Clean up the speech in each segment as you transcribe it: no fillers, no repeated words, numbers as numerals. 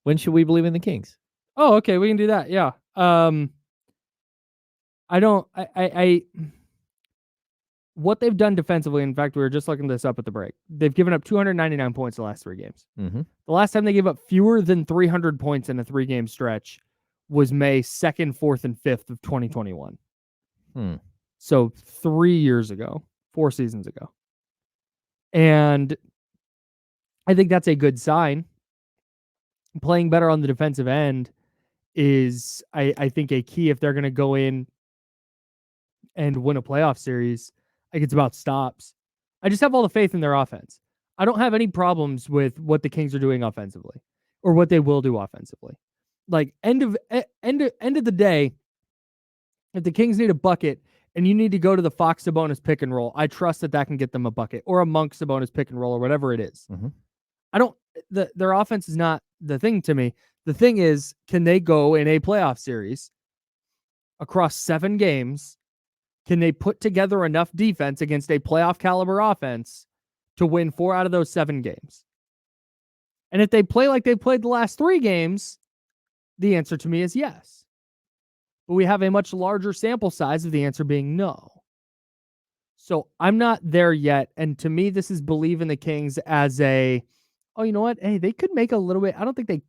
When should we believe in the Kings? Oh, okay, we can do that. Yeah. What they've done defensively, in fact, we were just looking this up at the break. They've given up 299 points the last 3 games. Mm-hmm. The last time they gave up fewer than 300 points in a 3-game stretch was May 2nd, 4th, and 5th of 2021. So 3 years ago, 4 seasons ago. And I think that's a good sign. Playing better on the defensive end is, I think, a key if they're going to go in and win a playoff series. Like, it's about stops. I just have all the faith in their offense. I don't have any problems with what the Kings are doing offensively or what they will do offensively. Like, end of the day, if the Kings need a bucket and you need to go to the Fox Sabonis pick and roll, I trust that can get them a bucket, or a Monk Sabonis pick and roll, or whatever it is. Their offense is not the thing to me. The thing is, can they go in a playoff series across 7 games? Can they put together enough defense against a playoff caliber offense to win 4 out of those 7 games? And if they play like they played the last 3 games, the answer to me is yes. But we have a much larger sample size of the answer being no. So I'm not there yet. And to me, this is believe in the Kings as a, oh, you know what? Hey, they could make a little bit. I don't think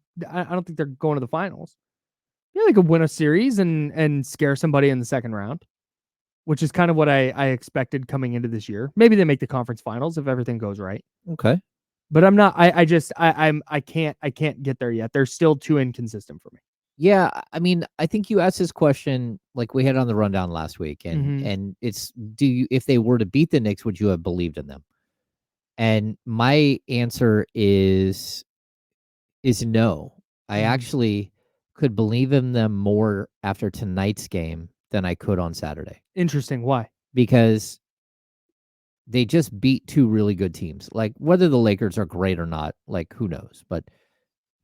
they're going to the finals. Yeah, they could win a series and scare somebody in the second round, which is kind of what I expected coming into this year. Maybe they make the conference finals if everything goes right. Okay. But I'm not, I can't get there yet. They're still too inconsistent for me. Yeah, I mean, I think you asked this question like we had on the rundown last week, and it's, if they were to beat the Knicks, would you have believed in them? And my answer is no. I actually could believe in them more after tonight's game than I could on Saturday. Interesting. Why? Because they just beat 2 really good teams. Like, whether the Lakers are great or not, like, who knows? But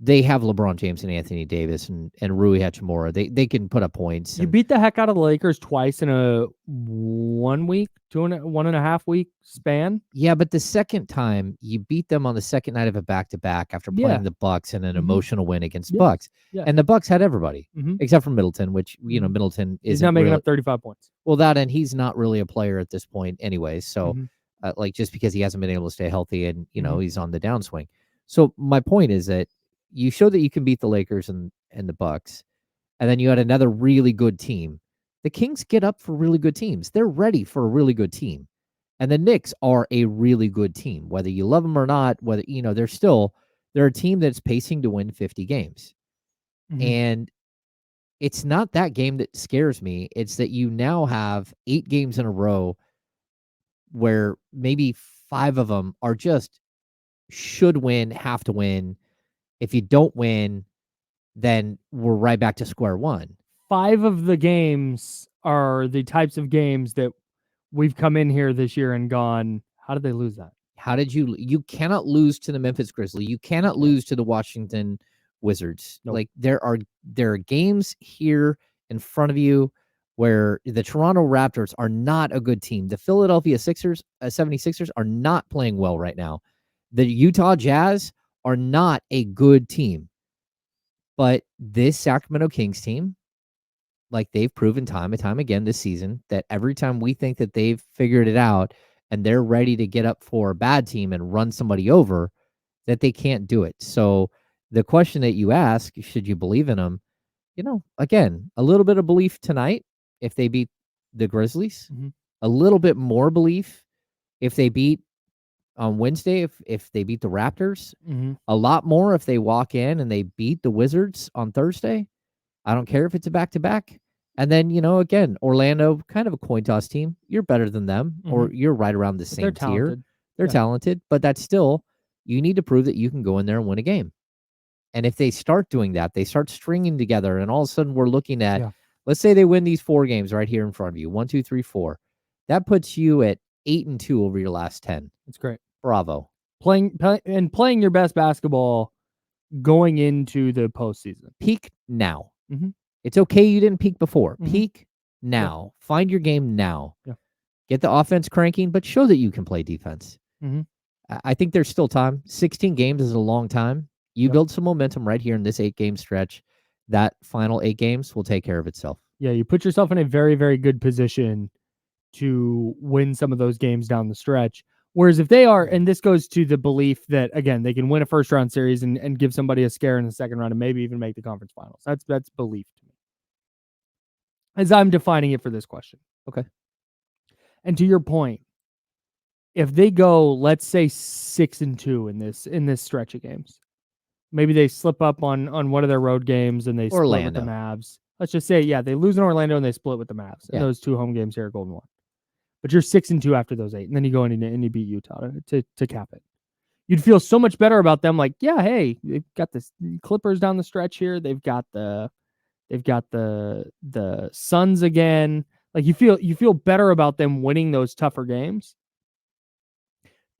they have LeBron James and Anthony Davis and Rui Hachimura. They can put up points. You beat the heck out of the Lakers twice in a 1 week, 1.5 week span. Yeah, but the second time you beat them on the second night of a back-to-back after playing the Bucks in an emotional win against the Bucks. Yeah. And the Bucks had everybody except for Middleton, which, Middleton is not making up 35 points. Well, and he's not really a player at this point anyway. So like, just because he hasn't been able to stay healthy and, he's on the downswing. So my point is that you show that you can beat the Lakers and the Bucks, and then you had another really good team. The Kings get up for really good teams. They're ready for a really good team. And the Knicks are a really good team. Whether you love them or not, they're a team that's pacing to win 50 games. And it's not that game that scares me. It's that you now have 8 games in a row where maybe 5 of them are just should win, have to win. If you don't win, then we're right back to square one. 5 of the games are the types of games that we've come in here this year and gone, how did they lose that? How did you cannot lose to the Memphis Grizzlies. You cannot lose to the Washington Wizards. Nope. Like, there are games here in front of you where the Toronto Raptors are not a good team. The Philadelphia 76ers are not playing well right now. The Utah Jazz are not a good team. But this Sacramento Kings team, like, they've proven time and time again this season that every time we think that they've figured it out and they're ready to get up for a bad team and run somebody over, that they can't do it. So the question that you ask, should you believe in them? Again, a little bit of belief tonight if they beat the Grizzlies, a little bit more belief if they beat on Wednesday, if they beat the Raptors, a lot more if they walk in and they beat the Wizards on Thursday. I don't care if it's a back-to-back. And then, again, Orlando, kind of a coin toss team. You're better than them, or you're right around the same tier. They're talented, but that's still, you need to prove that you can go in there and win a game. And if they start doing that, they start stringing together, and all of a sudden we're looking at, let's say they win these 4 games right here in front of you, 1, 2, 3, 4. That puts you at 8-2 over your last 10. That's great. Bravo. Playing your best basketball going into the postseason. Peak now. It's okay you didn't peak before. Peak now. Yeah. Find your game now. Yeah. Get the offense cranking, but show that you can play defense. I think there's still time. 16 games is a long time. You build some momentum right here in this 8-game stretch. That final 8 games will take care of itself. Yeah, you put yourself in a very, very good position to win some of those games down the stretch. Whereas if they are, and this goes to the belief that, again, they can win a first-round series and give somebody a scare in the second round and maybe even make the conference finals. That's belief to me, as I'm defining it for this question. Okay. And to your point, if they go, let's say 6-2 in this stretch of games, maybe they slip up on one of their road games and they split with the Mavs. Let's just say, they lose in Orlando and they split with the Mavs in those 2 home games here at Golden 1. But you're 6-2 after those 8, and then you go in and you beat Utah to cap it. You'd feel so much better about them. Like, hey, they've got the Clippers down the stretch here. They've got the Suns again. Like, you feel better about them winning those tougher games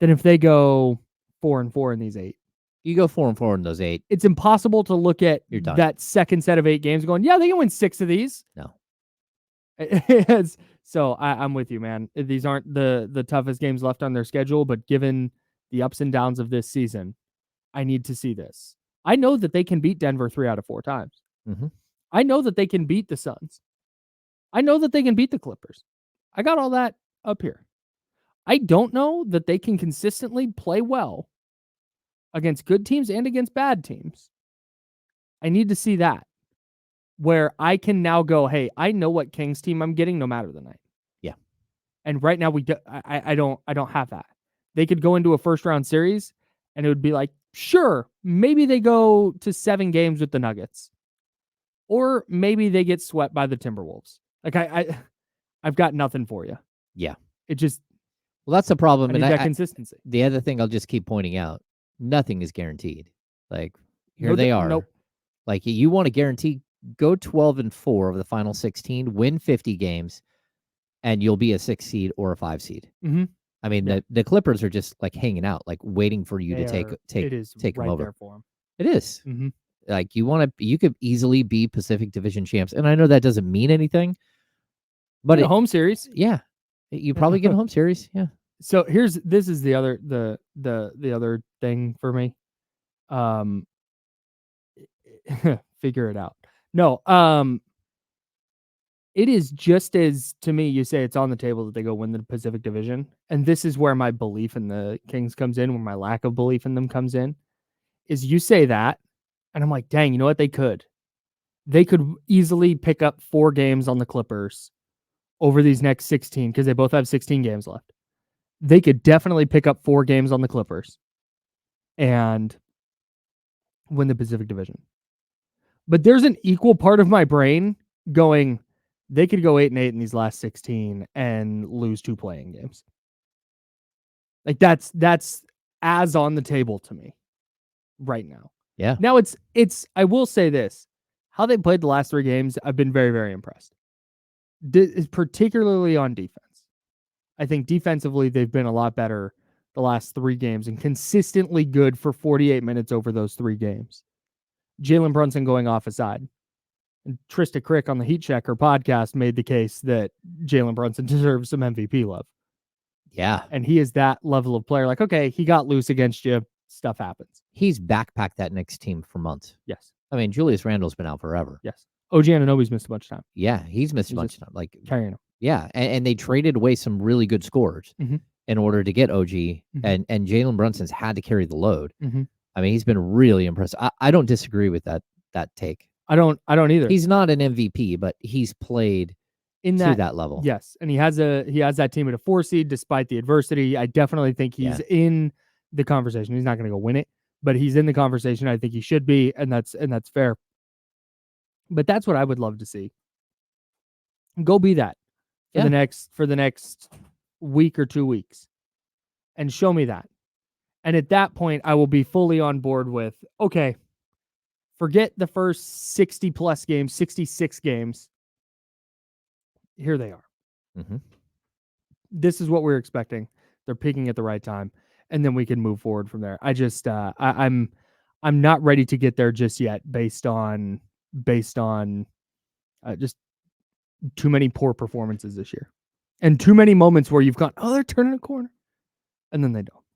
than if they go 4-4 in these 8. You go 4-4 in those 8. It's impossible to look at that second set of 8 games going, they can win 6 of these. No. So I'm with you, man. These aren't the toughest games left on their schedule, but given the ups and downs of this season, I need to see this. I know that they can beat Denver 3 out of 4 times. Mm-hmm. I know that they can beat the Suns. I know that they can beat the Clippers. I got all that up here. I don't know that they can consistently play well against good teams and against bad teams. I need to see that, where I can now go, hey, I know what Kings team I'm getting no matter the night. Yeah. And right now I don't have that. They could go into a first round series and it would be like, sure, maybe they go to 7 games with the Nuggets. Or maybe they get swept by the Timberwolves. Like I've got nothing for you. Yeah. It just, well, that's the problem. I need that consistency. The other thing I'll just keep pointing out, nothing is guaranteed. Like here they are. Nope. Like you want to guarantee, go 12-4 of the final 16, win 50 games, and you'll be a 6 seed or a 5 seed. Mm-hmm. I mean, the Clippers are just like hanging out, like waiting for you to take right them over. There for them. It is. Mm-hmm. Like you could easily be Pacific Division champs, and I know that doesn't mean anything, but a home series, you probably get a home series, yeah. So this is the other thing for me. Figure it out. No, it is just as, to me, you say it's on the table that they go win the Pacific Division, and this is where my belief in the Kings comes in, where my lack of belief in them comes in, is you say that, and I'm like, dang, you know what? They could easily pick up 4 games on the Clippers over these next 16, because they both have 16 games left. They could definitely pick up 4 games on the Clippers and win the Pacific Division. But there's an equal part of my brain going, they could go 8-8 in these last 16 and lose 2 playing games. Like that's as on the table to me right now. Yeah. Now it's I will say this, how they played the last 3 games, I've been very, very impressed. Particularly on defense. I think defensively they've been a lot better the last 3 games and consistently good for 48 minutes over those 3 games. Jalen Brunson going off aside. And Trista Crick on the Heat Checker podcast made the case that Jalen Brunson deserves some MVP love. Yeah. And he is that level of player. Like, okay, he got loose against you. Stuff happens. He's backpacked that next team for months. Yes. I mean, Julius Randle's been out forever. Yes. OG Anunoby's missed a bunch of time. Yeah, he's missed a bunch of time. Like carrying him. Yeah, and they traded away some really good scorers in order to get OG, and Jalen Brunson's had to carry the load. I mean, he's been really impressive. I don't disagree with that take. I don't either. He's not an MVP, but he's played to that level. Yes, and he has that team at a 4 seed despite the adversity. I definitely think he's in the conversation. He's not going to go win it, but he's in the conversation. I think he should be, and that's fair. But that's what I would love to see. Go be that for the next week or 2 weeks, and show me that. And at that point, I will be fully on board with, okay, forget the first 60 plus games, 66 games. Here they are. This is what we're expecting. They're peaking at the right time, and then we can move forward from there. I just, I'm not ready to get there just yet, based on just too many poor performances this year, and too many moments where you've gone, oh, they're turning a corner, and then they don't.